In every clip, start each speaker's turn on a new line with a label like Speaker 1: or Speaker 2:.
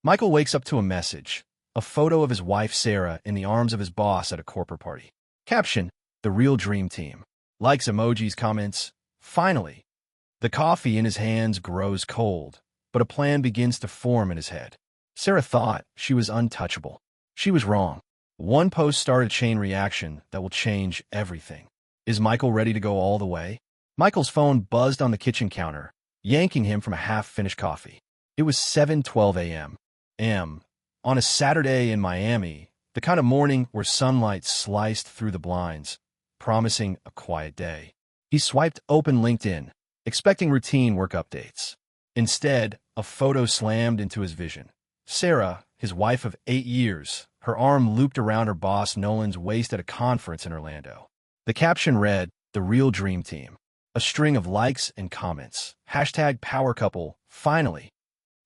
Speaker 1: Michael wakes up to a message, a photo of his wife Sarah in the arms of his boss at a corporate party. Caption, the real dream team. Likes, emojis, comments. Finally, the coffee in his hands grows cold, but a plan begins to form in his head. Sarah thought she was untouchable. She was wrong. One post started a chain reaction that will change everything. Is Michael ready to go all the way? Michael's phone buzzed on the kitchen counter, yanking him from a half-finished coffee. It was 7:12 a.m. On a Saturday in Miami, the kind of morning where sunlight sliced through the blinds, promising a quiet day. He swiped open LinkedIn, expecting routine work updates. Instead, a photo slammed into his vision. Sarah, his wife of 8 years, her arm looped around her boss Nolan's waist at a conference in Orlando. The caption read, "The real dream team." A string of likes and comments. #power couple, finally,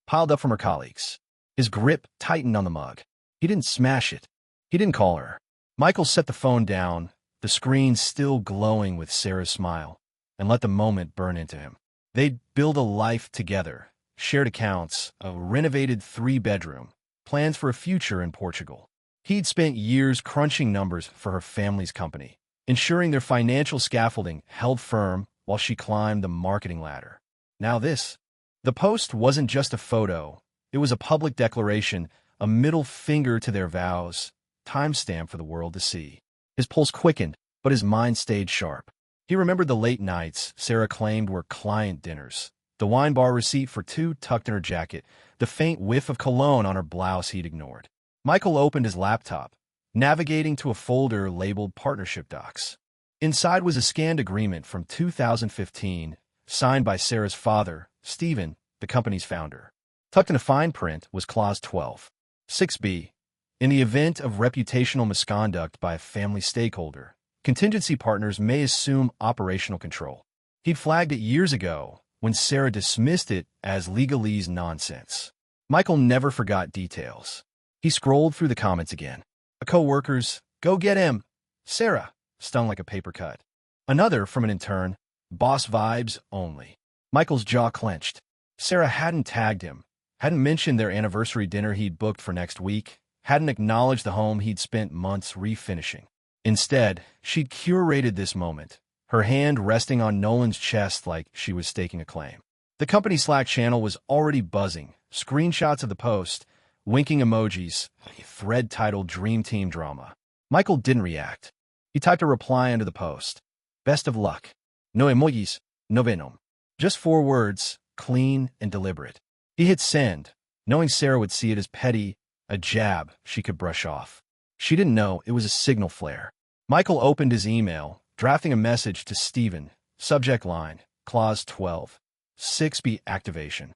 Speaker 1: piled up from her colleagues. His grip tightened on the mug. He didn't smash it. He didn't call her. Michael set the phone down, the screen still glowing with Sarah's smile, and let the moment burn into him. They'd build a life together, shared accounts, a renovated 3-bedroom, plans for a future in Portugal. He'd spent years crunching numbers for her family's company, ensuring their financial scaffolding held firm while she climbed the marketing ladder. Now this. The post wasn't just a photo. It was a public declaration, a middle finger to their vows, timestamp for the world to see. His pulse quickened, but his mind stayed sharp. He remembered the late nights Sarah claimed were client dinners, the wine bar receipt for 2 tucked in her jacket, the faint whiff of cologne on her blouse he'd ignored. Michael opened his laptop, navigating to a folder labeled Partnership Docs. Inside was a scanned agreement from 2015, signed by Sarah's father, Stephen, the company's founder. Tucked in a fine print was Clause 12. 6b. In the event of reputational misconduct by a family stakeholder, contingency partners may assume operational control. He'd flagged it years ago when Sarah dismissed it as legalese nonsense. Michael never forgot details. He scrolled through the comments again. A co-worker's, "Go get him!" Sarah, stung like a paper cut. Another from an intern, "Boss vibes only." Michael's jaw clenched. Sarah hadn't tagged him, hadn't mentioned their anniversary dinner he'd booked for next week, hadn't acknowledged the home he'd spent months refinishing. Instead, she'd curated this moment, her hand resting on Nolan's chest like she was staking a claim. The company Slack channel was already buzzing, screenshots of the post, winking emojis, a thread titled Dream Team Drama. Michael didn't react. He typed a reply under the post. "Best of luck. No emojis, no venom." Just 4 words, clean and deliberate. He hit send, knowing Sarah would see it as petty, a jab she could brush off. She didn't know it was a signal flare. Michael opened his email, drafting a message to Stephen, subject line, Clause 12, 6b activation.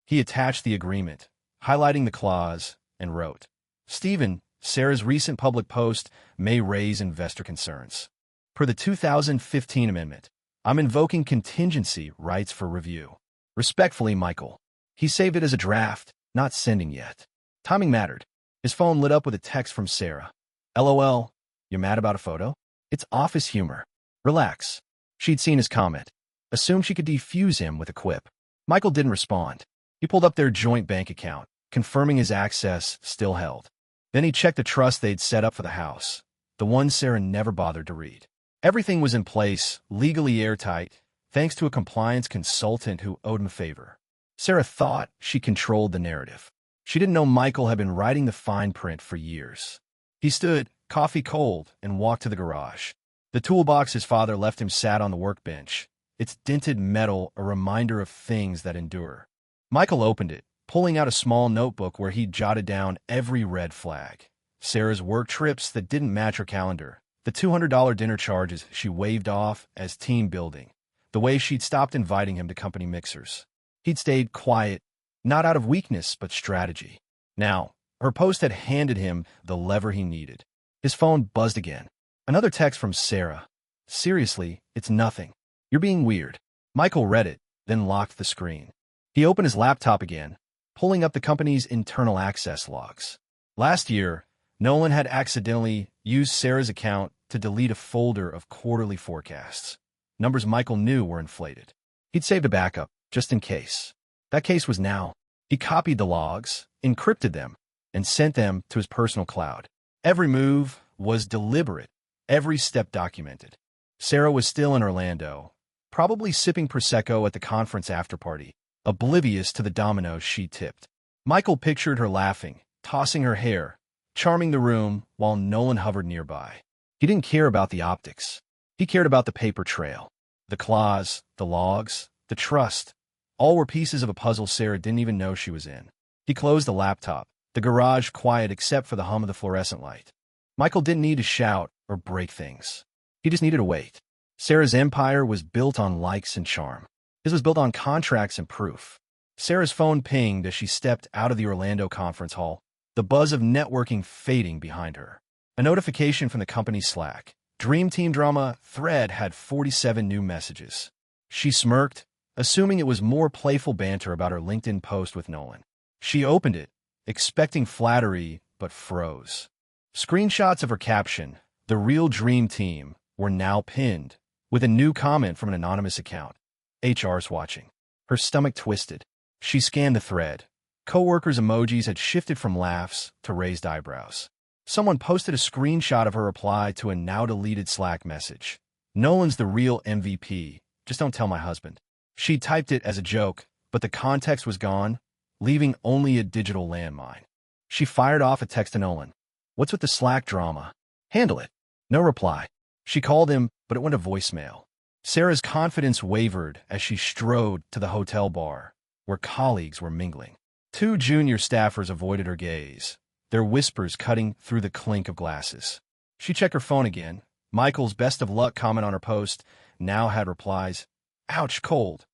Speaker 1: He attached the agreement, highlighting the clause, and wrote, "Stephen, Sarah's recent public post may raise investor concerns. Per the 2015 amendment, I'm invoking contingency rights for review. Respectfully, Michael." He saved it as a draft, not sending yet. Timing mattered. His phone lit up with a text from Sarah. "LOL, you're mad about a photo? It's office humor. Relax." She'd seen his comment. Assumed she could defuse him with a quip. Michael didn't respond. He pulled up their joint bank account, confirming his access still held. Then he checked the trust they'd set up for the house, the one Sarah never bothered to read. Everything was in place, legally airtight, thanks to a compliance consultant who owed him a favor. Sarah thought she controlled the narrative. She didn't know Michael had been writing the fine print for years. He stood, coffee cold, and walked to the garage. The toolbox his father left him sat on the workbench, its dented metal a reminder of things that endure. Michael opened it, pulling out a small notebook where he'd jotted down every red flag. Sarah's work trips that didn't match her calendar, the $200 dinner charges she waved off as team building, the way she'd stopped inviting him to company mixers. He'd stayed quiet, not out of weakness, but strategy. Now, her post had handed him the lever he needed. His phone buzzed again. Another text from Sarah. "Seriously, it's nothing. You're being weird." Michael read it, then locked the screen. He opened his laptop again, pulling up the company's internal access logs. Last year, Nolan had accidentally used Sarah's account to delete a folder of quarterly forecasts. Numbers Michael knew were inflated. He'd saved a backup, just in case. That case was now. He copied the logs, encrypted them, and sent them to his personal cloud. Every move was deliberate, every step documented. Sarah was still in Orlando, probably sipping Prosecco at the conference after-party, oblivious to the dominoes she tipped. Michael pictured her laughing, tossing her hair, charming the room while Nolan hovered nearby. He didn't care about the optics. He cared about the paper trail. The clause, the logs, the trust, all were pieces of a puzzle Sarah didn't even know she was in. He closed the laptop, the garage quiet except for the hum of the fluorescent light. Michael didn't need to shout or break things. He just needed to wait. Sarah's empire was built on likes and charm. His was built on contracts and proof. Sarah's phone pinged as she stepped out of the Orlando conference hall, the buzz of networking fading behind her. A notification from the company's Slack. Dream Team Drama thread had 47 new messages. She smirked, assuming it was more playful banter about her LinkedIn post with Nolan. She opened it, expecting flattery, but froze. Screenshots of her caption, "The Real Dream Team," were now pinned, with a new comment from an anonymous account. HR's watching. Her stomach twisted. She scanned the thread. Coworkers' emojis had shifted from laughs to raised eyebrows. Someone posted a screenshot of her reply to a now-deleted Slack message. "Nolan's the real MVP. Just don't tell my husband." She typed it as a joke, but the context was gone, leaving only a digital landmine. She fired off a text to Nolan. "What's with the Slack drama? Handle it." No reply. She called him, but it went to voicemail. Sarah's confidence wavered as she strode to the hotel bar, where colleagues were mingling. Two junior staffers avoided her gaze, their whispers cutting through the clink of glasses. She checked her phone again. Michael's best of luck comment on her post now had replies, "Ouch, cold,"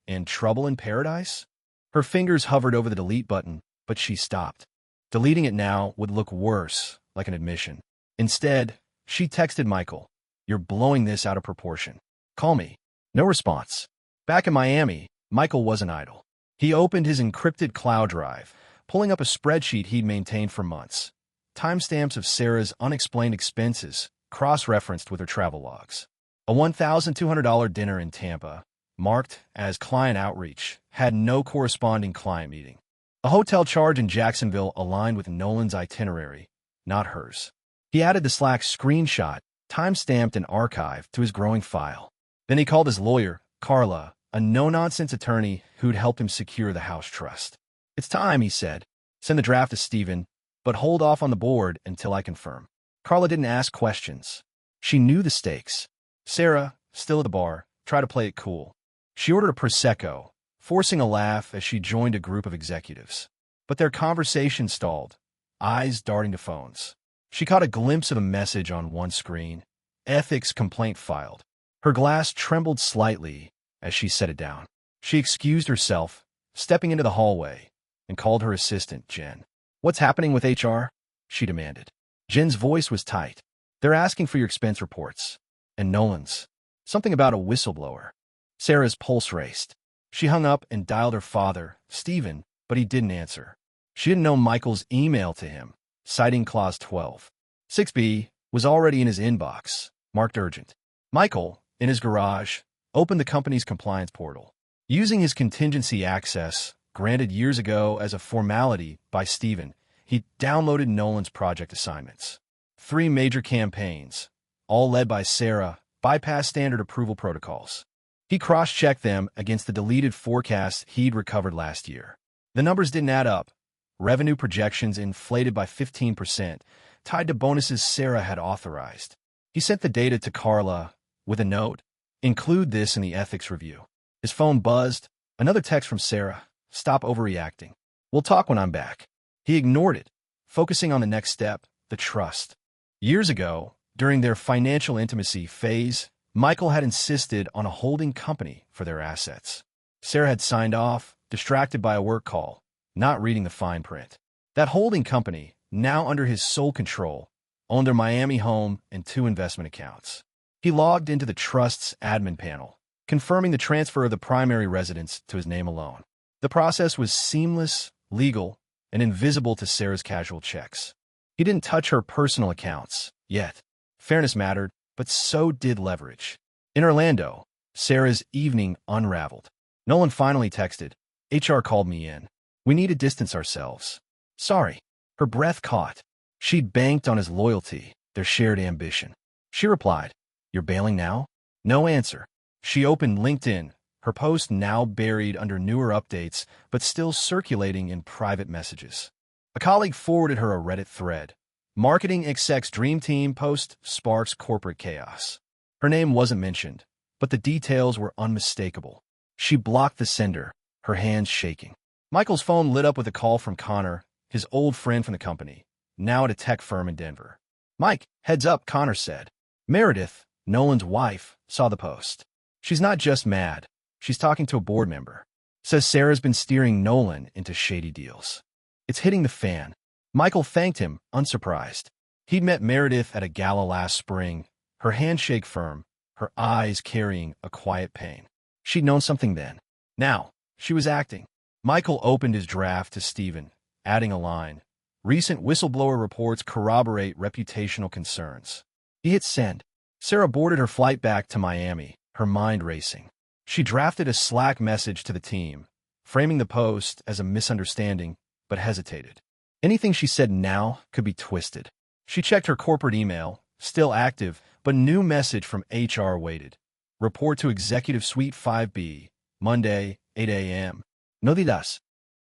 Speaker 1: and "Trouble in paradise?" Her fingers hovered over the delete button, but she stopped. Deleting it now would look worse, like an admission. Instead, she texted Michael, "You're blowing this out of proportion. Call me." No response. Back in Miami, Michael wasn't idle. He opened his encrypted cloud drive, pulling up a spreadsheet he'd maintained for months. Timestamps of Sarah's unexplained expenses, cross-referenced with her travel logs. A $1,200 dinner in Tampa, marked as client outreach, had no corresponding client meeting. A hotel charge in Jacksonville aligned with Nolan's itinerary, not hers. He added the Slack screenshot, time-stamped and archived, to his growing file. Then he called his lawyer, Carla, a no-nonsense attorney who'd helped him secure the house trust. "It's time," he said. "Send the draft to Steven, but hold off on the board until I confirm." Carla didn't ask questions. She knew the stakes. Sarah, still at the bar, tried to play it cool. She ordered a Prosecco, forcing a laugh as she joined a group of executives. But their conversation stalled, eyes darting to phones. She caught a glimpse of a message on one screen, "Ethics complaint filed." Her glass trembled slightly as she set it down. She excused herself, stepping into the hallway, and called her assistant, Jen. "What's happening with HR?" she demanded. Jen's voice was tight. "They're asking for your expense reports." And Nolan's. Something about a whistleblower. Sarah's pulse raced. She hung up and dialed her father, Steven, but he didn't answer. She didn't know Michael's email to him, citing Clause 12. 6B, was already in his inbox, marked urgent. Michael, in his garage, opened the company's compliance portal. Using his contingency access, granted years ago as a formality by Steven, he downloaded Nolan's project assignments. 3 major campaigns, all led by Sarah, bypassed standard approval protocols. He cross-checked them against the deleted forecasts he'd recovered last year. The numbers didn't add up. Revenue projections inflated by 15%, tied to bonuses Sarah had authorized. He sent the data to Carla with a note, "Include this in the ethics review." His phone buzzed. Another text from Sarah, "Stop overreacting. We'll talk when I'm back." He ignored it, focusing on the next step, the trust. Years ago, during their financial intimacy phase, Michael had insisted on a holding company for their assets. Sarah had signed off, distracted by a work call, not reading the fine print. That holding company, now under his sole control, owned their Miami home and 2 investment accounts. He logged into the trust's admin panel, confirming the transfer of the primary residence to his name alone. The process was seamless, legal, and invisible to Sarah's casual checks. He didn't touch her personal accounts, yet. Fairness mattered, but so did leverage. In Orlando, Sarah's evening unraveled. Nolan finally texted, "HR called me in. We need to distance ourselves." Sorry. Her breath caught. She'd banked on his loyalty, their shared ambition. She replied, "You're bailing now?" No answer. She opened LinkedIn, her post now buried under newer updates, but still circulating in private messages. A colleague forwarded her a Reddit thread. Marketing exec's dream team post sparks corporate chaos. Her name wasn't mentioned, but the details were unmistakable. She blocked the sender, her hands shaking. Michael's phone lit up with a call from Connor, his old friend from the company, now at a tech firm in Denver. "Mike, heads up," Connor said. Meredith, Nolan's wife, saw the post. "She's not just mad. She's talking to a board member. Says Sarah's been steering Nolan into shady deals. It's hitting the fan." Michael thanked him, unsurprised. He'd met Meredith at a gala last spring, her handshake firm, her eyes carrying a quiet pain. She'd known something then. Now, she was acting. Michael opened his draft to Stephen, adding a line. "Recent whistleblower reports corroborate reputational concerns." He hit send. Sarah boarded her flight back to Miami, her mind racing. She drafted a Slack message to the team, framing the post as a misunderstanding, but hesitated. Anything she said now could be twisted. She checked her corporate email, still active, but new message from HR waited. "Report to Executive Suite 5B, Monday, 8 a.m. No didas."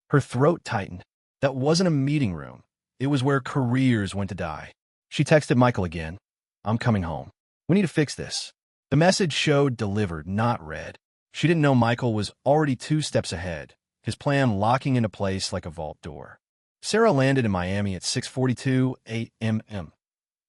Speaker 1: Her throat tightened. That wasn't a meeting room. It was where careers went to die. She texted Michael again. "I'm coming home. We need to fix this." The message showed delivered, not read. She didn't know Michael was already 2 steps ahead, his plan locking into place like a vault door. Sarah landed in Miami at 6:42 a.m.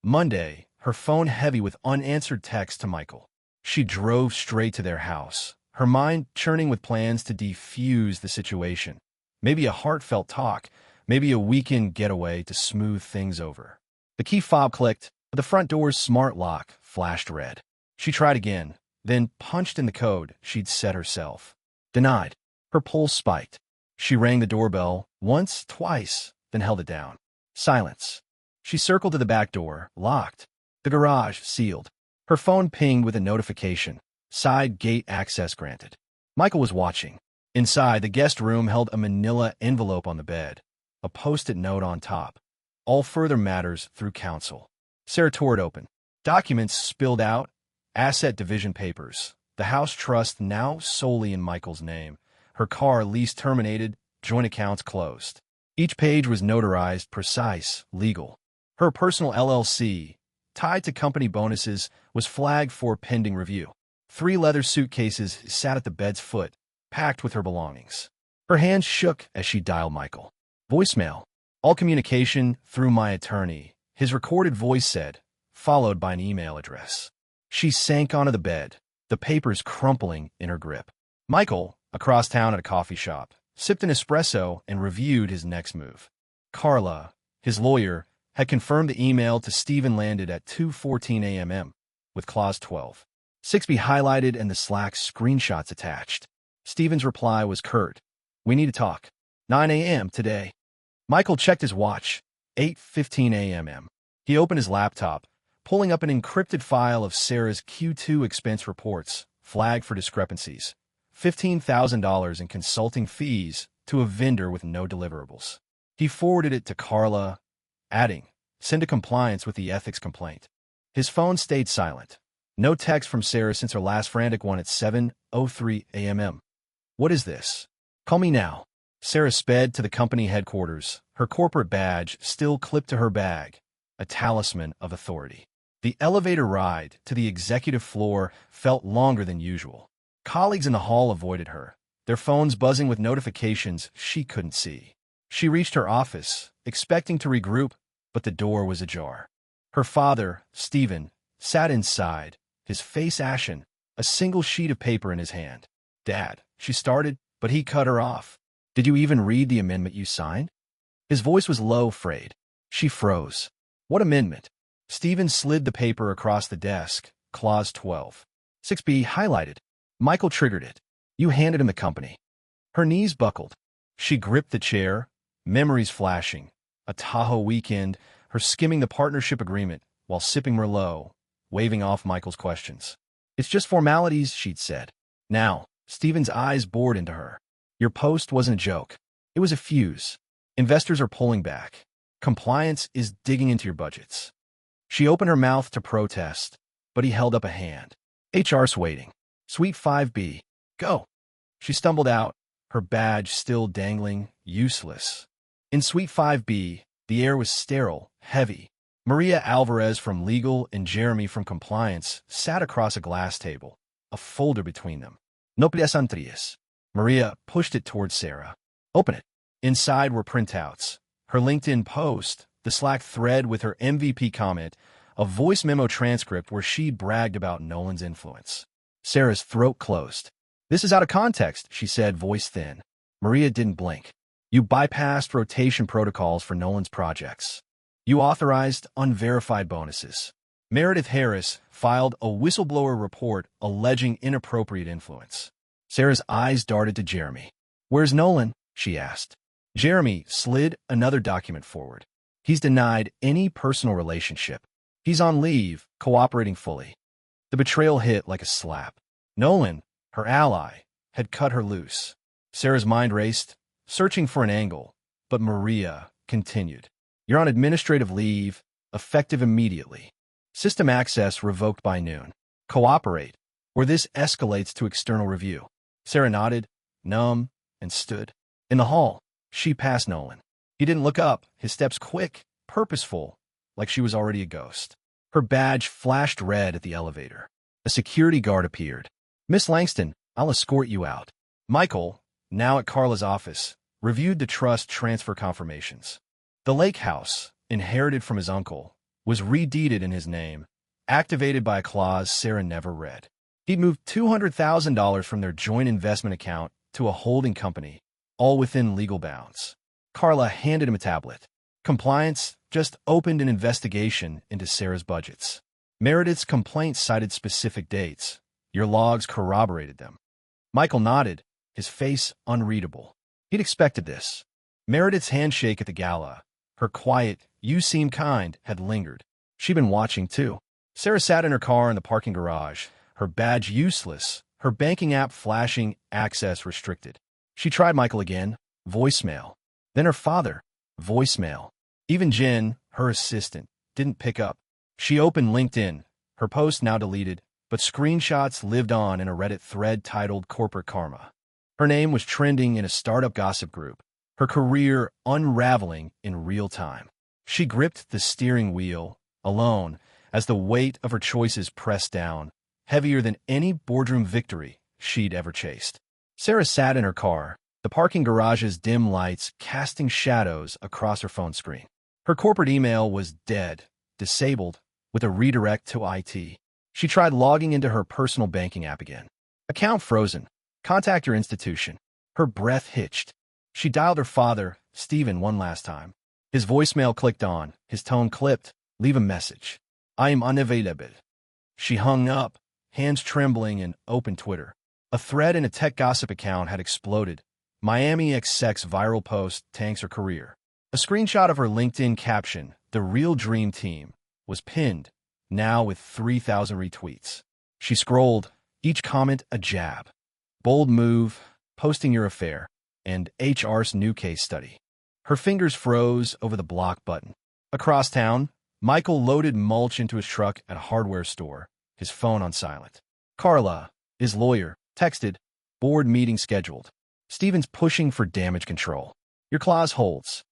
Speaker 1: Monday, her phone heavy with unanswered texts to Michael. She drove straight to their house, her mind churning with plans to defuse the situation. Maybe a heartfelt talk, maybe a weekend getaway to smooth things over. The key fob clicked, but the front door's smart lock flashed red. She tried again, then punched in the code she'd set herself. Denied. Her pulse spiked. She rang the doorbell once, twice, then held it down. Silence. She circled to the back door, locked. The garage, sealed. Her phone pinged with a notification. Side gate access granted. Michael was watching. Inside, the guest room held a manila envelope on the bed, a post-it note on top. All further matters through counsel. Sarah tore it open. Documents spilled out, asset division papers, the house trust now solely in Michael's name, her car lease terminated, joint accounts closed. Each page was notarized, precise, legal. Her personal LLC, tied to company bonuses, was flagged for pending review. 3 leather suitcases sat at the bed's foot, packed with her belongings. Her hands shook as she dialed Michael. Voicemail. "All communication through my attorney," his recorded voice said, followed by an email address. She sank onto the bed, the papers crumpling in her grip. Michael, across town at a coffee shop, sipped an espresso and reviewed his next move. Carla, his lawyer, had confirmed the email to Stephen landed at 2:14 a.m. with Clause 12. 6B highlighted and the Slack screenshots attached. Stephen's reply was curt. "We need to talk. 9 a.m. today." Michael checked his watch. 8:15 a.m. He opened his laptop, pulling up an encrypted file of Sarah's Q2 expense reports, flagged for discrepancies. $15,000 in consulting fees to a vendor with no deliverables. He forwarded it to Carla, adding, "Send to compliance with the ethics complaint." His phone stayed silent. No text from Sarah since her last frantic one at 7:03 a.m. "What is this? Call me now." Sarah sped to the company headquarters, her corporate badge still clipped to her bag, a talisman of authority. The elevator ride to the executive floor felt longer than usual. Colleagues in the hall avoided her, their phones buzzing with notifications she couldn't see. She reached her office, expecting to regroup, but the door was ajar. Her father, Stephen, sat inside, his face ashen, a single sheet of paper in his hand. "Dad," she started, but he cut her off. "Did you even read the amendment you signed?" His voice was low, frayed. She froze. "What amendment?" Stephen slid the paper across the desk, Clause 12. 6B highlighted. Michael triggered it. "You handed him the company." Her knees buckled. She gripped the chair, memories flashing. A Tahoe weekend, her skimming the partnership agreement while sipping Merlot, waving off Michael's questions. "It's just formalities," she'd said. Now, Stephen's eyes bored into her. "Your post wasn't a joke. It was a fuse. Investors are pulling back. Compliance is digging into your budgets. She opened her mouth to protest, but he held up a hand. HR's waiting. Suite 5B. Go. She stumbled out, her badge still dangling, useless. In Suite 5B, the air was sterile, heavy. Maria Alvarez from legal and Jeremy from compliance sat across a glass table, a folder between them. No pides. Maria pushed it towards Sarah. Open it. Inside were printouts, her LinkedIn post, the Slack thread with her MVP comment, a voice memo transcript where she bragged about Nolan's influence. Sarah's throat closed. This is out of context, she said, voice thin. Maria didn't blink. You bypassed rotation protocols for Nolan's projects. You authorized unverified bonuses. Meredith Harris filed a whistleblower report alleging inappropriate influence. Sarah's eyes darted to Jeremy. Where's Nolan? She asked. Jeremy slid another document forward. He's denied any personal relationship. He's on leave, cooperating fully. The betrayal hit like a slap. Nolan, her ally, had cut her loose. Sarah's mind raced, searching for an angle, but Maria continued. You're on administrative leave, effective immediately. System access revoked by noon. Cooperate, or this escalates to external review. Sarah nodded, numb, and stood. In the hall, she passed Nolan. He didn't look up, his steps quick, purposeful, like she was already a ghost. Her badge flashed red at the elevator. A security guard appeared. Miss Langston, I'll escort you out. Michael, now at Carla's office, reviewed the trust transfer confirmations. The lake house, inherited from his uncle, was redeeded in his name, activated by a clause Sarah never read. He'd moved $200,000 from their joint investment account to a holding company, all within legal bounds. Carla handed him a tablet. Compliance just opened an investigation into Sarah's budgets. Meredith's complaint cited specific dates. Your logs corroborated them. Michael nodded, his face unreadable. He'd expected this. Meredith's handshake at the gala, her quiet, you seem kind, had lingered. She'd been watching, too. Sarah sat in her car in the parking garage, her badge useless, her banking app flashing access restricted. She tried Michael again, voicemail. Then her father, voicemail. Even Jen, her assistant, didn't pick up. She opened LinkedIn, her post now deleted, but screenshots lived on in a Reddit thread titled Corporate Karma. Her name was trending in a startup gossip group, her career unraveling in real time. She gripped the steering wheel, alone, as the weight of her choices pressed down, heavier than any boardroom victory she'd ever chased. Sarah sat in her car, the parking garage's dim lights casting shadows across her phone screen. Her corporate email was dead, disabled, with a redirect to IT. She tried logging into her personal banking app again. Account frozen. Contact your institution. Her breath hitched. She dialed her father, Stephen, one last time. His voicemail clicked on, his tone clipped. Leave a message. I am unavailable. She hung up, hands trembling, and opened Twitter. A thread in a tech gossip account had exploded. Miami exec's viral post tanks her career. A screenshot of her LinkedIn caption, "The Real Dream Team," was pinned, now with 3,000 retweets. She scrolled, each comment a jab. Bold move, posting your affair, and HR's new case study. Her fingers froze over the block button. Across town, Michael loaded mulch into his truck at a hardware store, his phone on silent. Carla, his lawyer, texted, board meeting scheduled. Stephen's pushing for damage control. Your clause holds.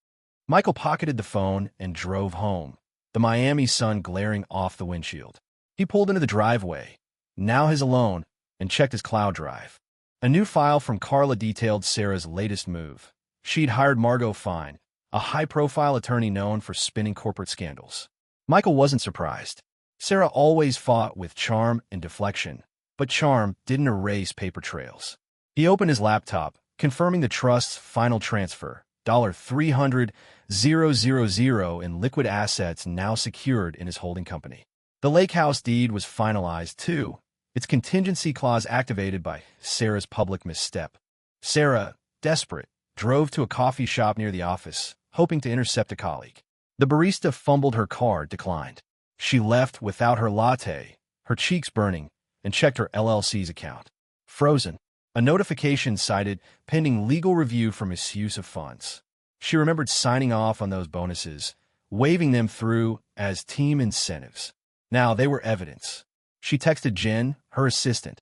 Speaker 1: Michael pocketed the phone and drove home, the Miami sun glaring off the windshield. He pulled into the driveway, now his alone, and checked his cloud drive. A new file from Carla detailed Sarah's latest move. She'd hired Margot Fine, a high-profile attorney known for spinning corporate scandals. Michael wasn't surprised. Sarah always fought with charm and deflection, but charm didn't erase paper trails. He opened his laptop, confirming the trust's final transfer, $300,000 in liquid assets now secured in his holding company. The lake house deed was finalized, too, its contingency clause activated by Sarah's public misstep. Sarah, desperate, drove to a coffee shop near the office, hoping to intercept a colleague. The barista fumbled her card, declined. She left without her latte, her cheeks burning, and checked her LLC's account. Frozen. A notification cited pending legal review for misuse of funds. She remembered signing off on those bonuses, waving them through as team incentives. Now they were evidence. She texted Jen, her assistant.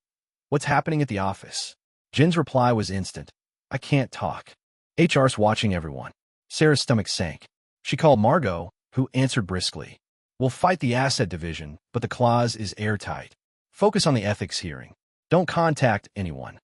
Speaker 1: "What's happening at the office?" Jen's reply was instant. "I can't talk. HR's watching everyone." Sarah's stomach sank. She called Margot, who answered briskly. "We'll fight the asset division, but the clause is airtight. Focus on the ethics hearing. Don't contact anyone."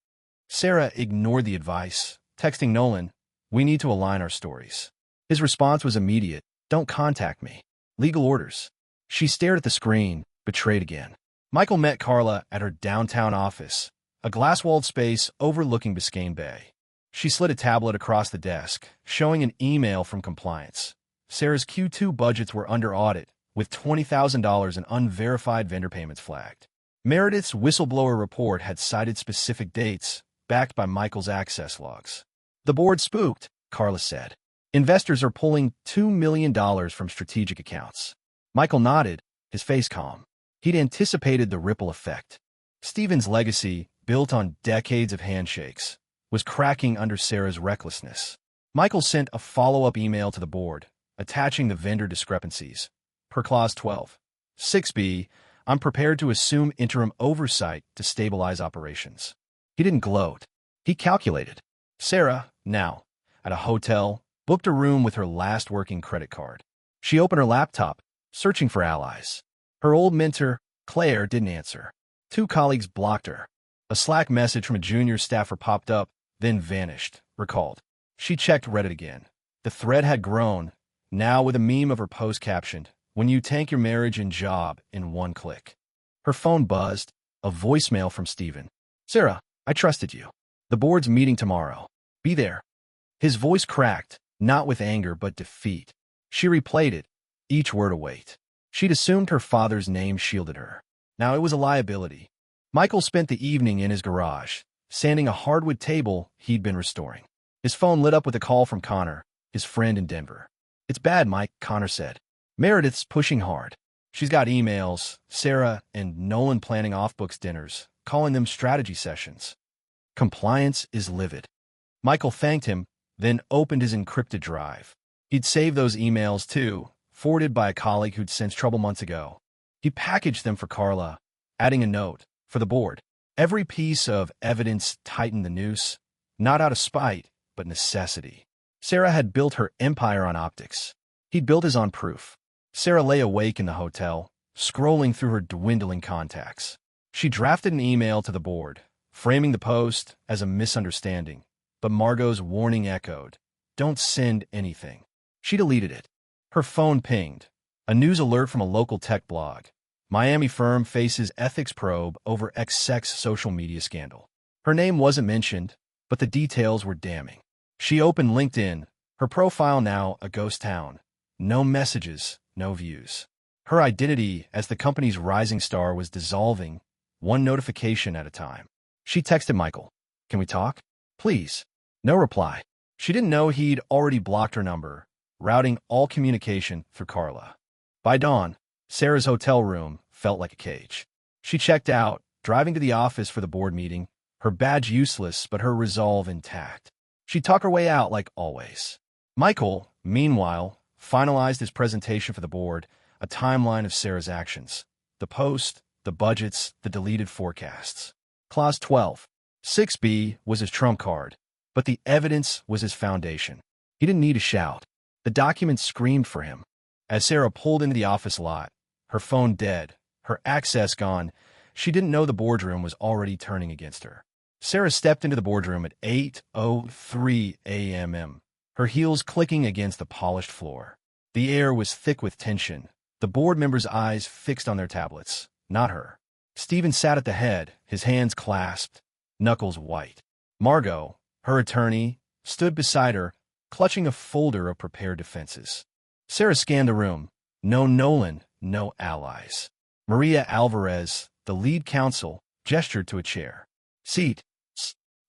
Speaker 1: Sarah ignored the advice, texting Nolan, "We need to align our stories." His response was immediate. "Don't contact me. Legal orders." She stared at the screen, betrayed again. Michael met Carla at her downtown office, a glass-walled space overlooking Biscayne Bay. She slid a tablet across the desk, showing an email from compliance. Sarah's Q2 budgets were under audit, with $20,000 in unverified vendor payments flagged. Meredith's whistleblower report had cited specific dates, backed by Michael's access logs. "The board spooked," Carla said. "Investors are pulling $2 million from strategic accounts." Michael nodded, his face calm. He'd anticipated the ripple effect. Stephen's legacy, built on decades of handshakes, was cracking under Sarah's recklessness. Michael sent a follow-up email to the board, attaching the vendor discrepancies. Per Clause 12. 6b, I'm prepared to assume interim oversight to stabilize operations. He didn't gloat. He calculated. Sarah, now, at a hotel, booked a room with her last working credit card. She opened her laptop, searching for allies. Her old mentor, Claire, didn't answer. 2 colleagues blocked her. A Slack message from a junior staffer popped up, then vanished, recalled. She checked Reddit again. The thread had grown, now with a meme of her post captioned, "When you tank your marriage and job in one click." Her phone buzzed, a voicemail from Stephen. "Sarah, I trusted you. The board's meeting tomorrow. Be there." His voice cracked, not with anger but defeat. She replayed it, each word a weight. She'd assumed her father's name shielded her. Now it was a liability. Michael spent the evening in his garage, sanding a hardwood table he'd been restoring. His phone lit up with a call from Connor, his friend in Denver. "It's bad, Mike," Connor said. "Meredith's pushing hard. She's got emails, Sarah and Nolan planning off-books dinners, calling them strategy sessions. Compliance is livid." Michael thanked him, then opened his encrypted drive. He'd saved those emails, too, forwarded by a colleague who'd sensed trouble months ago. He packaged them for Carla, adding a note, "For the board." Every piece of evidence tightened the noose, not out of spite, but necessity. Sarah had built her empire on optics. He'd built his on proof. Sarah lay awake in the hotel, scrolling through her dwindling contacts. She drafted an email to the board, framing the post as a misunderstanding, but Margot's warning echoed, "Don't send anything." She deleted it. Her phone pinged. A news alert from a local tech blog. Miami firm faces ethics probe over ex-sex social media scandal. Her name wasn't mentioned, but the details were damning. She opened LinkedIn, her profile now a ghost town. No messages, no views. Her identity as the company's rising star was dissolving, one notification at a time. She texted Michael, "Can we talk? Please." No reply. She didn't know he'd already blocked her number, routing all communication through Carla. By dawn, Sarah's hotel room felt like a cage. She checked out, driving to the office for the board meeting, her badge useless but her resolve intact. She'd talk her way out like always. Michael, meanwhile, finalized his presentation for the board, a timeline of Sarah's actions. The post, the budgets, the deleted forecasts. Clause 12. 6b was his trump card, but the evidence was his foundation. He didn't need a shout. The documents screamed for him. As Sarah pulled into the office lot, her phone dead, her access gone, she didn't know the boardroom was already turning against her. Sarah stepped into the boardroom at 8:03 a.m., her heels clicking against the polished floor. The air was thick with tension, the board members' eyes fixed on their tablets, not her. Stephen sat at the head, his hands clasped, knuckles white. Margot, her attorney, stood beside her, clutching a folder of prepared defenses. Sarah scanned the room. No Nolan, no allies. Maria Alvarez, the lead counsel, gestured to a chair. "Seat."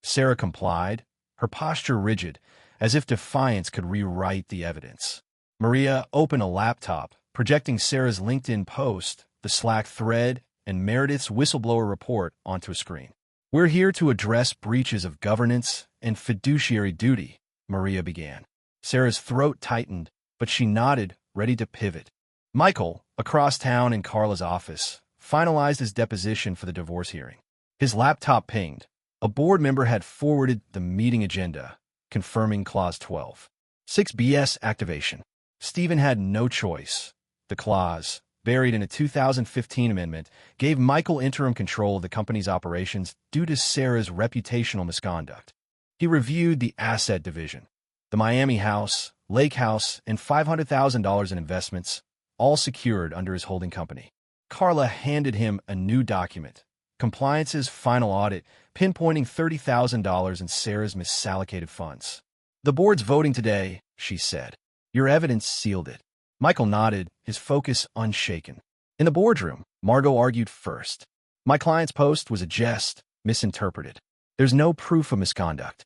Speaker 1: Sarah complied, her posture rigid, as if defiance could rewrite the evidence. Maria opened a laptop, projecting Sarah's LinkedIn post, the Slack thread, and Meredith's whistleblower report onto a screen. "We're here to address breaches of governance and fiduciary duty," Maria began. Sarah's throat tightened, but she nodded, ready to pivot. Michael, across town in Carla's office, finalized his deposition for the divorce hearing. His laptop pinged. A board member had forwarded the meeting agenda, confirming Clause 12. 6BS activation. Stephen had no choice. The clause, buried in a 2015 amendment, gave Michael interim control of the company's operations due to Sarah's reputational misconduct. He reviewed the asset division. The Miami house, lake house, and $500,000 in investments, all secured under his holding company. Carla handed him a new document, Compliance's final audit, pinpointing $30,000 in Sarah's misallocated funds. The board's voting today, she said. Your evidence sealed it. Michael nodded, his focus unshaken. In the boardroom, Margot argued first. My client's post was a jest, misinterpreted. There's no proof of misconduct.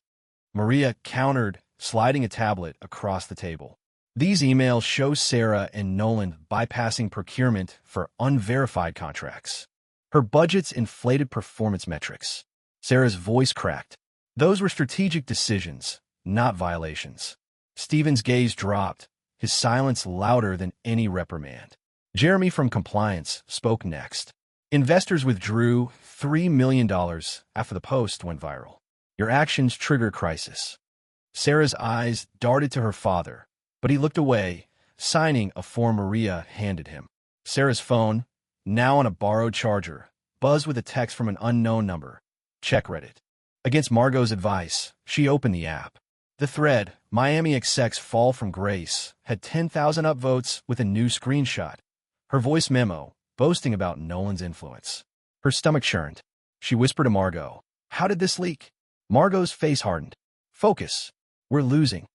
Speaker 1: Maria countered, sliding a tablet across the table. These emails show Sarah and Nolan bypassing procurement for unverified contracts. Her budgets inflated performance metrics. Sarah's voice cracked. Those were strategic decisions, not violations. Stephen's gaze dropped, his silence louder than any reprimand. Jeremy from Compliance spoke next. Investors withdrew $3 million after the post went viral. Your actions trigger crisis. Sarah's eyes darted to her father, but he looked away, signing a form Maria handed him. Sarah's phone, now on a borrowed charger, buzzed with a text from an unknown number. Check Reddit. Against Margot's advice, she opened the app. The thread, Miami execs fall from grace, had 10,000 upvotes with a new screenshot. Her voice memo, boasting about Nolan's influence. Her stomach churned. She whispered to Margot, "How did this leak?" Margot's face hardened. "Focus. We're losing."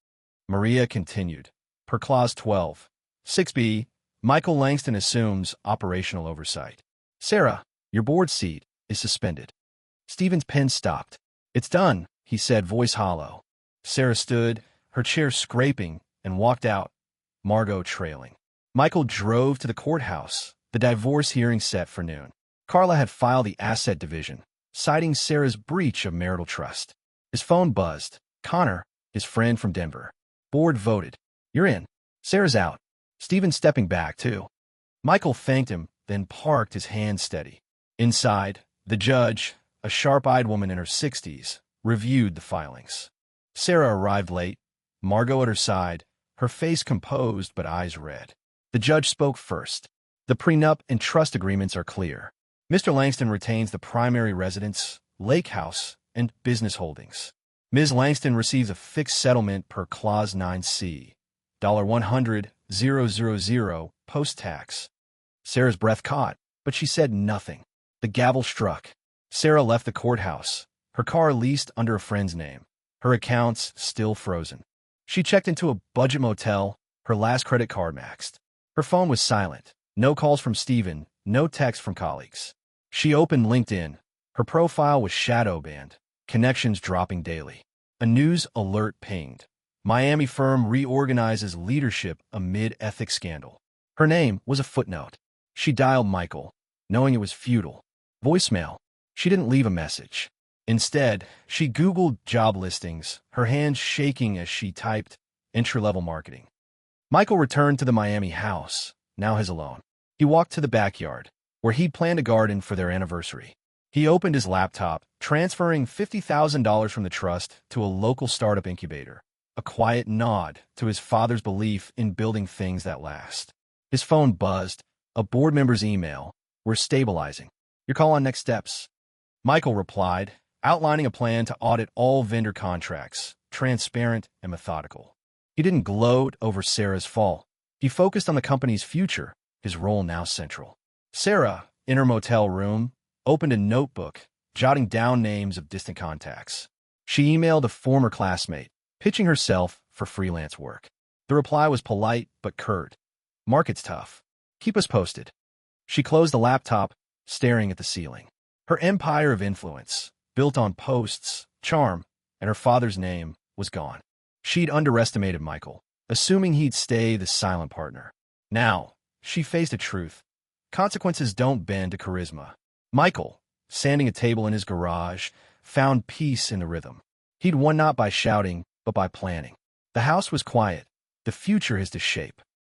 Speaker 1: Maria continued. Per Clause 12. 6B, Michael Langston assumes operational oversight. Sarah, your board seat is suspended. Stephen's pen stopped. It's done, he said, voice hollow. Sarah stood, her chair scraping, and walked out, Margot trailing. Michael drove to the courthouse, the divorce hearing set for noon. Carla had filed the asset division, citing Sarah's breach of marital trust. His phone buzzed. Connor, his friend from Denver. Board voted. You're in. Sarah's out. Stephen's stepping back, too. Michael thanked him, then parked his hand steady. Inside, the judge, a sharp-eyed woman in her 60s, reviewed the filings. Sarah arrived late, Margot at her side, her face composed but eyes red. The judge spoke first. The prenup and trust agreements are clear. Mr. Langston retains the primary residence, lake house, and business holdings. Ms. Langston receives a fixed settlement per Clause 9C, $100,000 post-tax. Sarah's breath caught, but she said nothing. The gavel struck. Sarah left the courthouse, her car leased under a friend's name, her accounts still frozen. She checked into a budget motel, her last credit card maxed. Her phone was silent. No calls from Stephen, no text from colleagues. She opened LinkedIn. Her profile was shadow banned, connections dropping daily. A news alert pinged. Miami firm reorganizes leadership amid ethics scandal. Her name was a footnote. She dialed Michael, knowing it was futile. Voicemail. She didn't leave a message. Instead, she Googled job listings, her hands shaking as she typed entry-level marketing. Michael returned to the Miami house, now his alone. He walked to the backyard, where he'd planned a garden for their anniversary. He opened his laptop, transferring $50,000 from the trust to a local startup incubator, a quiet nod to his father's belief in building things that last. His phone buzzed, a board member's email. We're stabilizing. Your call on next steps. Michael replied, outlining a plan to audit all vendor contracts, transparent and methodical. He didn't gloat over Sarah's fall. He focused on the company's future, his role now central. Sarah, in her motel room, opened a notebook, jotting down names of distant contacts. She emailed a former classmate, pitching herself for freelance work. The reply was polite but curt. Market's tough. Keep us posted. She closed the laptop, staring at the ceiling. Her empire of influence, built on posts, charm, and her father's name, was gone. She'd underestimated Michael, assuming he'd stay the silent partner. Now, she faced a truth. Consequences don't bend to charisma. Michael, sanding a table in his garage, found peace in the rhythm. He'd won not by shouting, but by planning. The house was quiet, the future his to shape.